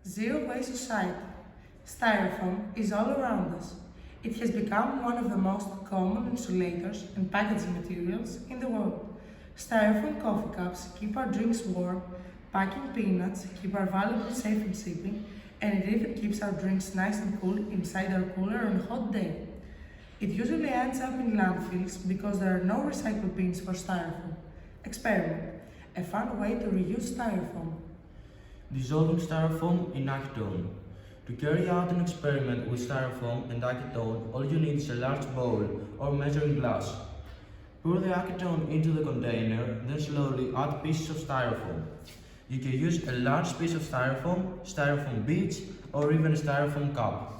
Zero-waste society. Styrofoam is all around us. It has become one of the most common insulators and packaging materials in the world. Styrofoam coffee cups keep our drinks warm, packing peanuts keep our valuables safe in shipping, and it even keeps our drinks nice and cool inside our cooler on a hot day. It usually ends up in landfills because there are no recycle bins for styrofoam. Experiment. A fun way to reuse styrofoam. Dissolving styrofoam in acetone. To carry out an experiment with styrofoam and acetone, all you need is a large bowl or measuring glass. Pour the acetone into the container, then slowly add pieces of styrofoam. You can use a large piece of styrofoam, styrofoam beads, or even a styrofoam cup.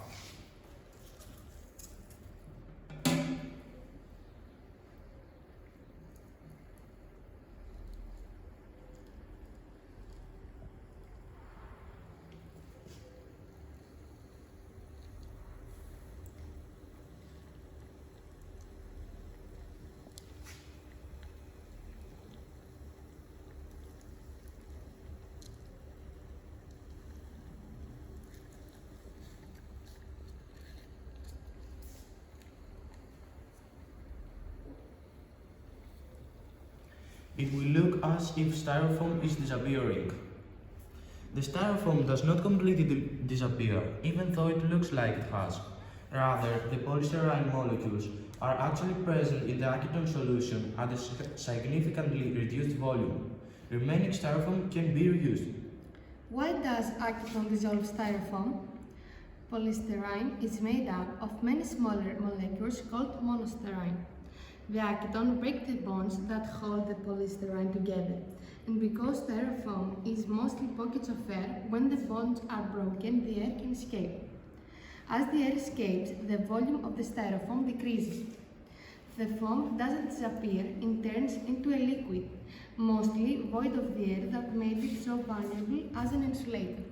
It will look as if styrofoam is disappearing. The styrofoam does not completely disappear, even though it looks like it has. Rather, the polystyrene molecules are actually present in the acetone solution at a significantly reduced volume. Remaining styrofoam can be reused. Why does acetone dissolve styrofoam? Polystyrene is made up of many smaller molecules called monostyrene. The acetone breaks the bonds that hold the polystyrene together, and because styrofoam is mostly pockets of air, when the bonds are broken, the air can escape. As the air escapes, the volume of the styrofoam decreases. The foam doesn't disappear, it turns into a liquid, mostly void of the air that made it so valuable as an insulator.